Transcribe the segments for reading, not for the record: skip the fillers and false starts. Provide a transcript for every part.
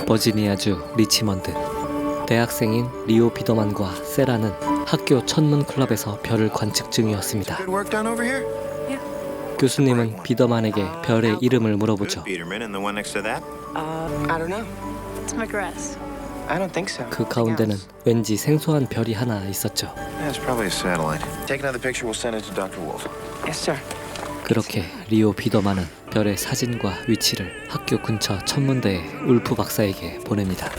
버지니아주 리치먼드. 대학생인 리오 비더만과 세라는 학교 천문 클럽에서 별을 관측 중이었습니다. Good work done over here? 교수님은 비더만에게 별의 이름을 물어보죠. Peterman and the one next to that? I don't know. It's McGrath. I don't think so. 그 가운데는 왠지 생소한 별이 하나 있었죠. Yeah, it's probably a satellite. Take another picture. We'll send it to Dr. Wolf. Yes, sir. 그렇게 리오 비더만은 별의 사진과 위치를 학교 근처 천문대의 울프 박사에게 보냅니다.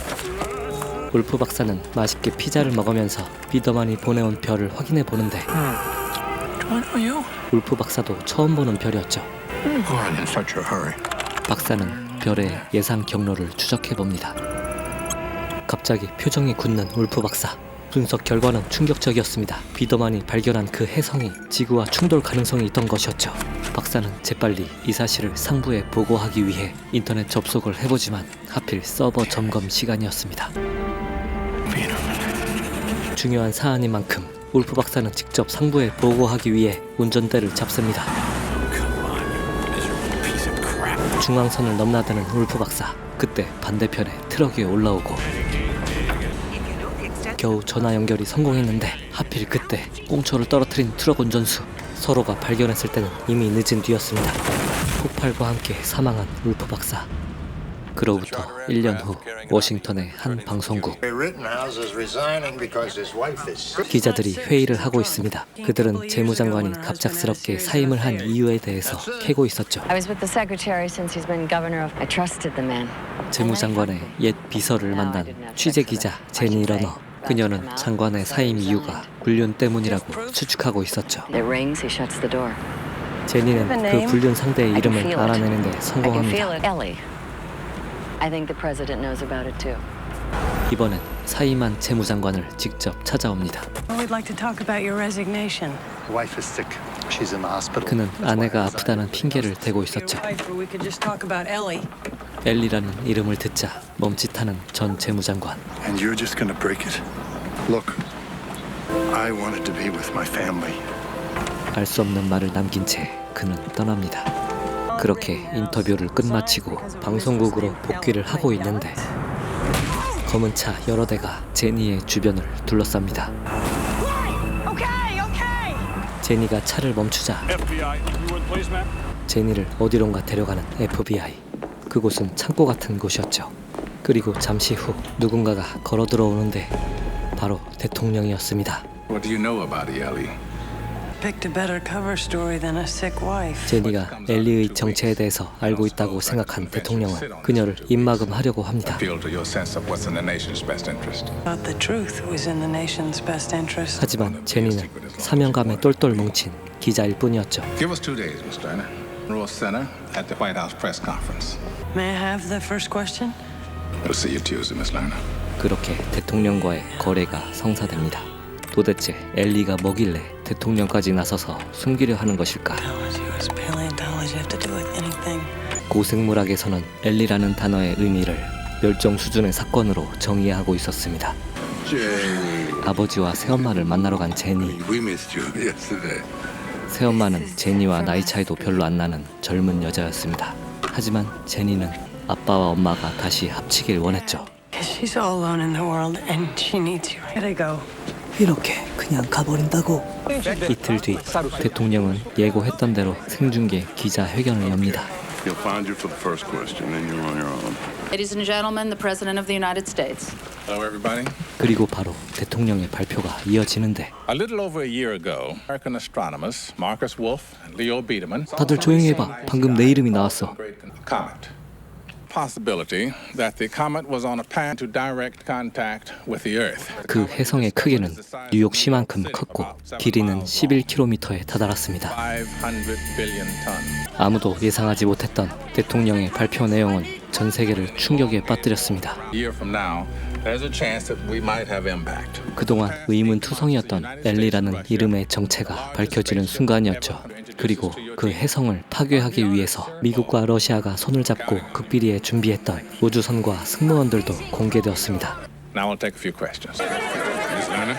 울프 박사는 맛있게 피자를 먹으면서 비더만이 보내온 별을 확인해 보는데 Do I know you? 울프 박사도 처음 보는 별이었죠. Why in such a hurry? 박사는 별의 예상 경로를 추적해 봅니다. 갑자기 표정이 굳는 울프 박사. 분석 결과는 충격적이었습니다. 비더만이 발견한 그 해성이 지구와 충돌 가능성이 있던 것이었죠. 박사는 재빨리 이 사실을 상부에 보고하기 위해 인터넷 접속을 해보지만 하필 서버 점검 시간이었습니다. 중요한 사안인 만큼 울프 박사는 직접 상부에 보고하기 위해 운전대를 잡습니다. 중앙선을 넘나드는 울프 박사. 그때 반대편에 트럭이 올라오고 겨우 전화 연결이 성공했는데 하필 그때 꽁초를 떨어뜨린 트럭 운전수. 서로가 발견했을 때는 이미 늦은 뒤였습니다. 폭발과 함께 사망한 울프 박사. 그로부터 1년 후 워싱턴의 한 방송국. 기자들이 회의를 하고 있습니다. 그들은 재무장관이 갑작스럽게 사임을 한 이유에 대해서 캐고 있었죠. I was with the secretary since he's been governor of. I trusted the man. 재무장관의 옛 비서를 만난 취재기자 제니 러너. 그녀는 장관의 사임 이유가 불륜 때문이라고 추측하고 있었죠. It rings, he shuts the door. 제니는 그 불륜 상대의 I can 이름을 feel it. 알아내는데 I can 성공합니다. feel it. Ellie. I think the president knows about it too. 이번엔 사임한 재무장관을 직접 찾아옵니다. We'd like to talk about your resignation. Wife is sick. She's in the hospital. 그는 아내가 아프다는 핑계를 대고 있었죠. Or we could just talk about Ellie. 엘리라는 이름을 듣자 멈칫하는 전 재무장관. And you're just gonna break it. Look, I wanted to be with my family. 알 수 없는 말을 남긴 채 그는 떠납니다. 그렇게 인터뷰를 끝마치고 방송국으로 복귀를 하고 있는데 검은 차 여러 대가 제니의 주변을 둘러쌉니다. 제니가 차를 멈추자 제니를 어디론가 데려가는 FBI. 그곳은 창고 같은 곳이었죠. 그리고 잠시 후 누군가가 걸어 들어오는데 바로 대통령이었습니다. What do you know about Ellie? Picked a better cover story than a sick wife. 제니가 엘리의 정체에 대해서 알고 있다고 생각한 대통령은 그녀를 입막음하려고 합니다. Appeal to your sense of what's in the nation's best interest. Thought the truth was in the nation's best interest. 하지만 제니는 사명감에 똘똘 뭉친 기자일 뿐이었죠. Give us 2 days, Miss Turner. Royal Center at the White House press conference. May I have the first question? We'll see you Tuesday, Miss Turner. 그렇게 대통령과의 거래가 성사됩니다. 도대체 엘리가 뭐길래 대통령까지 나서서 숨기려 하는 것일까? US paleontology have to do with anything? 고생물학에서는 엘리라는 단어의 의미를 멸종 수준의 사건으로 정의하고 있었습니다. 아버지와 새엄마를 만나러 간 제니. We missed you yesterday. 새엄마는 제니와 나이 차이도 별로 안 나는 젊은 여자였습니다. 하지만 제니는 아빠와 엄마가 다시 합치길 원했죠. She's all alone in the world and she needs you. Gotta go. 이렇게 그냥 가버린다고? 이틀 뒤 대통령은 예고했던 대로 생중계 기자회견을 엽니다. He'll find you for the first question, then you're on your own. Ladies and gentlemen, the president of the United States. Hello, everybody. 그리고 바로 대통령의 발표가 이어지는데 A little over a year ago, American astronomers Marcus Wolf and Leo Biederman 다들 조용히 해봐. 방금 내 이름이 나왔어. comet. Possibility that the comet was on a path to direct contact with the Earth. 그 해성의 크기는 뉴욕시만큼 컸고 길이는 11km에 다다랐습니다. 500 billion tons. 아무도 예상하지 못했던 대통령의 발표 내용은 전 세계를 충격에 빠뜨렸습니다. A year from now, there's a chance that we might have impact. 그동안 의문투성이었던 엘리라는 이름의 정체가 밝혀지는 순간이었죠. 그리고 그 해성을 파괴하기 위해서 미국과 러시아가 손을 잡고 극비리에 준비했던 우주선과 승무원들도 공개되었습니다. Now I'll take a few questions. Ms. Lerner?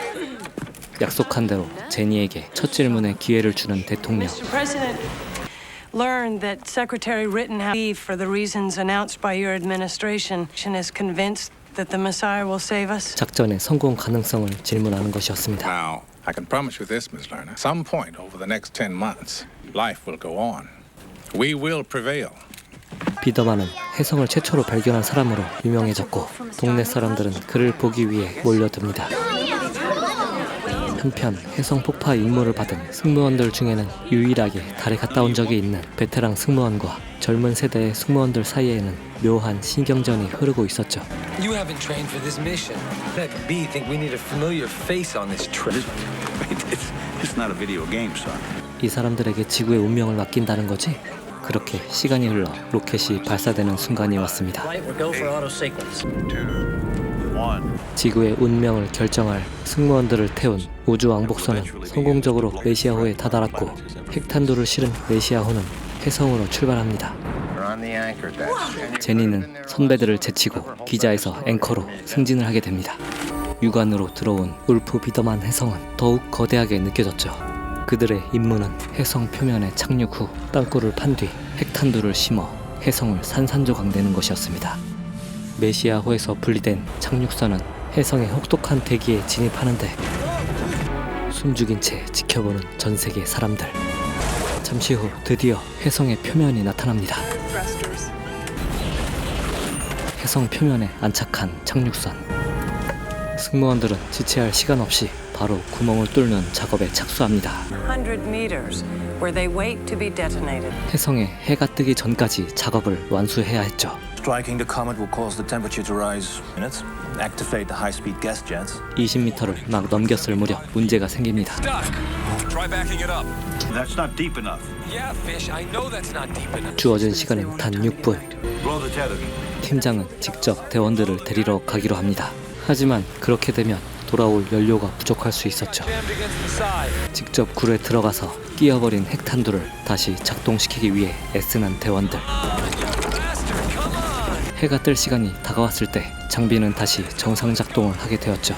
약속한 대로 제니에게 첫 질문의 기회를 주는 대통령. Mr. President, learned that Secretary Rittenhouse, for the reasons announced by your administration, is convinced that the Messiah will save us. 작전의 성공 가능성을 질문하는 것이었습니다. Now, I can promise you this, Ms. Lerner. Some point over the next 10 months, life will go on. We will prevail. 비더만은 혜성을 최초로 발견한 사람으로 유명해졌고 동네 사람들은 그를 보기 위해 몰려듭니다. 한편 혜성 폭파 임무를 받은 승무원들 중에는 유일하게 달에 갔다 온 적이 있는 베테랑 승무원과 젊은 세대의 승무원들 사이에는 묘한 신경전이 흐르고 있었죠. You haven't trained for this mission. Heck, B think we need a familiar face on this trip. It's not a video game, son. 이 사람들에게 지구의 운명을 맡긴다는 거지? 그렇게 시간이 흘러 로켓이 발사되는 순간이 왔습니다. 지구의 운명을 결정할 승무원들을 태운 우주 왕복선은 성공적으로 메시아호에 다다랐고 핵탄두를 실은 메시아호는 혜성으로 출발합니다. 제니는 선배들을 제치고 기자에서 앵커로 승진을 하게 됩니다. 육안으로 들어온 울프 비더만 혜성은 더욱 거대하게 느껴졌죠. 그들의 임무는 혜성 표면에 착륙 후 땅굴을 판 뒤 핵탄두를 심어 혜성을 산산조각내는 것이었습니다. 메시아호에서 분리된 착륙선은 혜성의 혹독한 대기에 진입하는데 숨죽인 채 지켜보는 전 세계 사람들. 잠시 후 드디어 혜성의 표면이 나타납니다. 혜성 표면에 안착한 착륙선. 승무원들은 지체할 시간 없이 바로 구멍을 뚫는 작업에 착수합니다. 100 meters, where they wait to be detonated. 혜성에 해가 뜨기 전까지 작업을 완수해야 했죠. Striking the comet will cause the temperature to rise. Minutes. Activate the high-speed gas jets. 20m를 막 넘겼을 무렵 문제가 생깁니다. Try backing it up. That's not deep enough. Yeah, fish. I know that's not deep enough. 주어진 시간은 단 6분. Blow the tether. 팀장은 직접 대원들을 데리러 가기로 합니다. 하지만 그렇게 되면 돌아올 연료가 부족할 수 있었죠. 직접 굴에 들어가서 끼어버린 핵탄두를 다시 작동시키기 위해 애쓰는 대원들. 해가 뜰 시간이 다가왔을 때 장비는 다시 정상 작동을 하게 되었죠.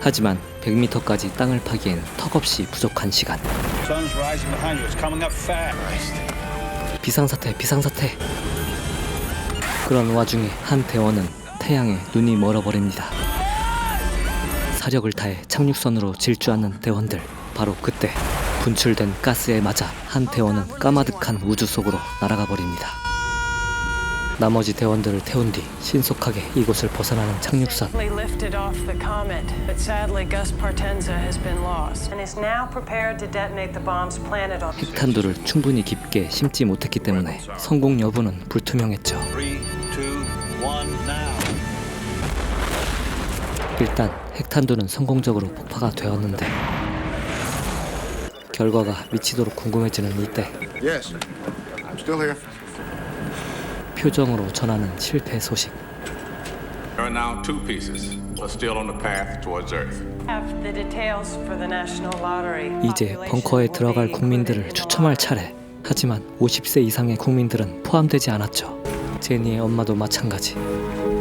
하지만 100m까지 땅을 파기엔 턱없이 부족한 시간. Sun's rising behind you. It's coming up fast. 비상사태, 비상사태. 그런 와중에 한 대원은 태양에 눈이 멀어버립니다. 사력을 다해 착륙선으로 질주하는 대원들. 바로 그때 분출된 가스에 맞아 한 대원은 까마득한 우주 속으로 날아가 버립니다. 나머지 대원들을 태운 뒤 신속하게 이곳을 벗어나는 착륙선. They lifted off the comet, but sadly Gus Partenza has been lost and is now prepared to detonate the bombs planted on. 핵탄두를 충분히 깊게 심지 못했기 때문에 성공 여부는 불투명했죠. 3, 2, 1, now. 일단 핵탄두는 성공적으로 폭파가 되었는데 결과가 미치도록 궁금해지는 이때 Yes, I'm still here. 표정으로 전하는 실패 소식. There are now 2 pieces, but still on the path towards Earth. Have the details for the National Lottery. 이제 벙커에 들어갈 국민들을 추첨할 차례. 하지만 50세 이상의 국민들은 포함되지 않았죠. 제니의 엄마도 마찬가지.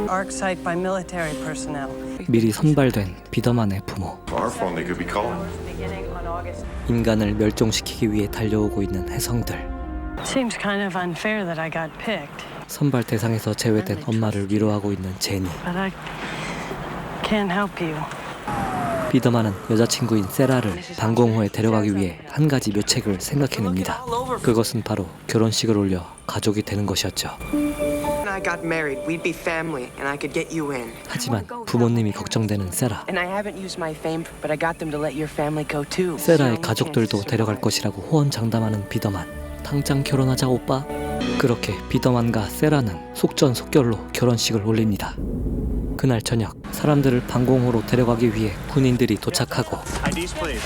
Arc site by military personnel. 미리 선발된 비더만의 부모. Our phone they could be calling. Beginning on August. 인간을 멸종시키기 위해 달려오고 있는 혜성들. Seems kind of unfair that I got picked, 선발 대상에서 제외된 엄마를 위로하고 있는 제니. but I can't help you. 비더만은 여자친구인 세라를 방공호에 데려가기 위해 한 가지 묘책을 생각해냅니다. 그것은 바로 결혼식을 올려 가족이 되는 것이었죠. When I got married, we'd be family, and I could get you in. 하지만 부모님이 걱정되는 세라. And I haven't used my fame, but I got them to let your family go too. 세라의 가족들도 데려갈 것이라고 호언장담하는 비더만. 당장 결혼하자 오빠. 그렇게 비더만과 세라는 속전속결로 결혼식을 올립니다. 그날 저녁 사람들을 방공호로 데려가기 위해 군인들이 도착하고 IDs, please.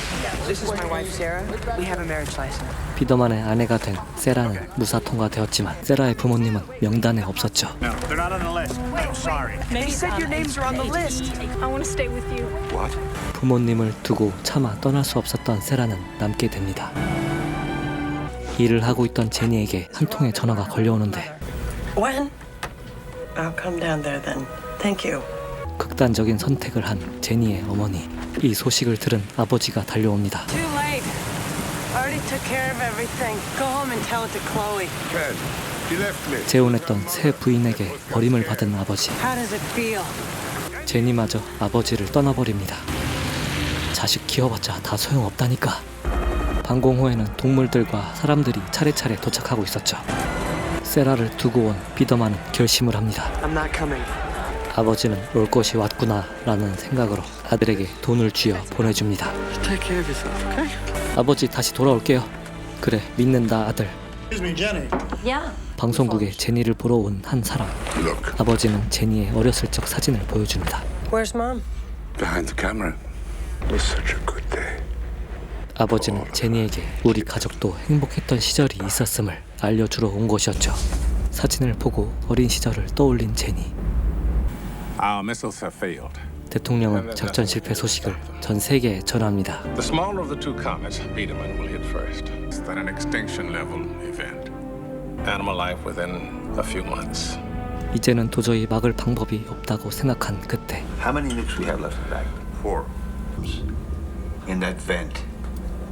This is my wife, Sarah. We have a marriage license. 비더만의 아내가 된 세라는 무사 통과되었지만 세라의 부모님은 명단에 없었죠. No, they're not on the list. I'm sorry. They said your names are on the list. I want to stay with you. What? 부모님을 두고 차마 떠날 수 없었던 세라는 남게 됩니다. 일을 하고 있던 제니에게 한 통의 전화가 걸려오는데 When? I'll come down there then. Thank you. 극단적인 선택을 한 제니의 어머니. 이 소식을 들은 아버지가 달려옵니다. Too late. Already took care of everything. Go home and tell it to Chloe. Ken, he left me. 재혼했던 새 부인에게 버림을 받은 아버지. How does it feel? 제니마저 아버지를 떠나버립니다. 자식 키워봤자 다 소용없다니까. 방공 후에는 동물들과 사람들이 차례차례 도착하고 있었죠. 세라를 두고 온 비더만은 결심을 합니다. I'm not coming. 아버지는 올 것이 왔구나 라는 생각으로 아들에게 돈을 쥐어 보내줍니다. Take care of yourself, okay? 아버지 다시 돌아올게요. 그래 믿는다 아들. Yeah. 방송국에 제니를 보러 온 한 사람. Look, 아버지는 제니의 어렸을 적 사진을 보여줍니다. Where's Mom? Behind the camera. it was such a good day. 아버지는 제니에게 우리 가족도 행복했던 시절이 있었음을 알려주러 온 것이었죠. 사진을 보고 어린 시절을 떠올린 제니. Our missiles have failed. 대통령은 작전 실패 소식을 전 세계에 전합니다. The smaller of the two comets, Biedermann, will hit first. It's an extinction level event. Animal life within a few months. 이제는 도저히 막을 방법이 없다고 생각한 그때 How many nukes we have left in back? 4. In that vent.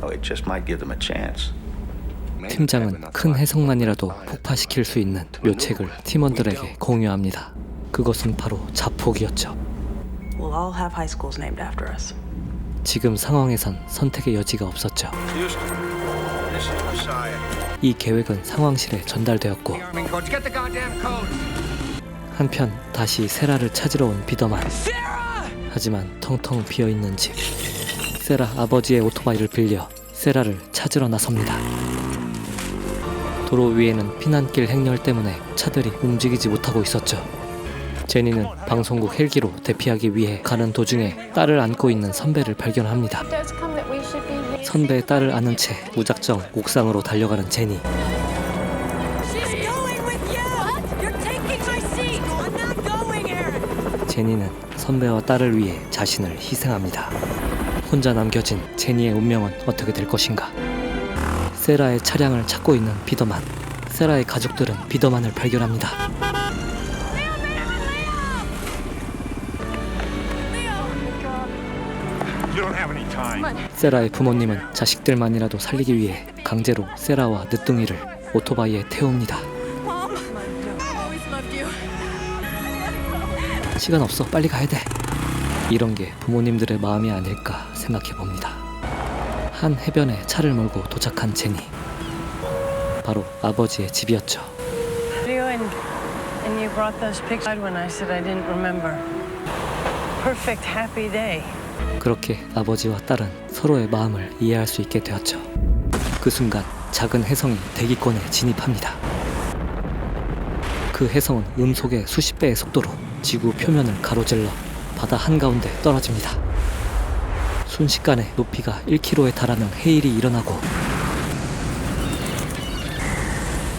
Oh, it just might give them a chance. 팀장은 큰 해성만이라도 폭파시킬 수 있는 묘책을 팀원들에게 공유합니다. 그것은 바로 자폭이었죠. We'll all have high schools named after us. 지금 상황에선 선택의 여지가 없었죠. Houston, this is Messiah. 이 계획은 상황실에 전달되었고 한편 다시 세라를 찾으러 온 비더만. 하지만 텅텅 비어있는 집. 세라 아버지의 오토바이를 빌려 세라를 찾으러 나섭니다. 도로 위에는 피난길 행렬 때문에 차들이 움직이지 못하고 있었죠. 제니는 방송국 헬기로 대피하기 위해 가는 도중에 딸을 안고 있는 선배를 발견합니다. 선배의 딸을 안은 채 무작정 옥상으로 달려가는 제니. 제니는 선배와 딸을 위해 자신을 희생합니다. 혼자 남겨진 제니의 운명은 어떻게 될 것인가? 세라의 차량을 찾고 있는 비더만. 세라의 가족들은 비더만을 발견합니다. 세라의 부모님은 자식들만이라도 살리기 위해 강제로 세라와 늦둥이를 오토바이에 태웁니다. 시간 없어, 빨리 가야 돼. 이런 게 부모님들의 마음이 아닐까 생각해 봅니다. 한 해변에 차를 몰고 도착한 제니. 바로 아버지의 집이었죠. And you brought those pictures when I said I didn't remember. Perfect happy day. 그렇게 아버지와 딸은 서로의 마음을 이해할 수 있게 되었죠. 그 순간 작은 혜성이 대기권에 진입합니다. 그 혜성은 음속의 수십 배의 속도로 지구 표면을 가로질러 바다 한가운데 떨어집니다. 순식간에 높이가 1km에 달하는 해일이 일어나고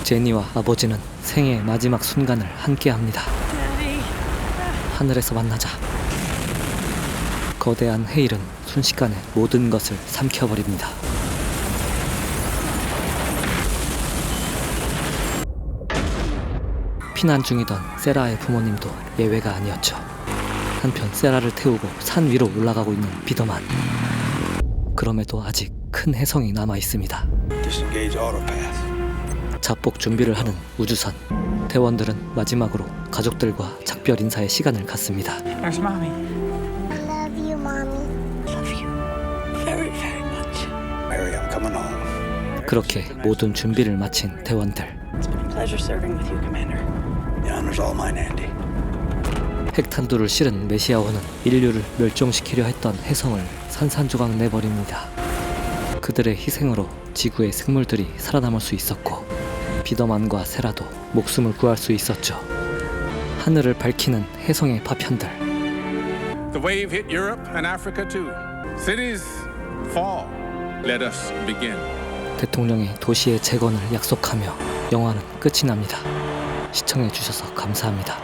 제니와 아버지는 생애의 마지막 순간을 함께합니다. 하늘에서 만나자. 거대한 해일은 순식간에 모든 것을 삼켜버립니다. 피난 중이던 세라의 부모님도 예외가 아니었죠. 한편 세라를 태우고 산 위로 올라가고 있는 비더만. 그럼에도 아직 큰 혜성이 남아 있습니다. 자폭 준비를 하는 우주선. 대원들은 마지막으로 가족들과 작별 인사의 시간을 갖습니다. There's Mommy. I love you, Mommy. Love you. Very, very much. Mary, I'm coming home. 그렇게 모든 준비를 마친 대원들. It's been a pleasure serving with you, Commander. The honor's all mine, Andy. 핵탄두를 실은 메시아호는 인류를 멸종시키려 했던 혜성을 산산조각 내버립니다. 그들의 희생으로 지구의 생물들이 살아남을 수 있었고 비더만과 세라도 목숨을 구할 수 있었죠. 하늘을 밝히는 혜성의 파편들. The wave hit Europe and Africa too. Cities fall. Let us begin. 대통령이 도시의 재건을 약속하며 영화는 끝이 납니다. 시청해주셔서 감사합니다.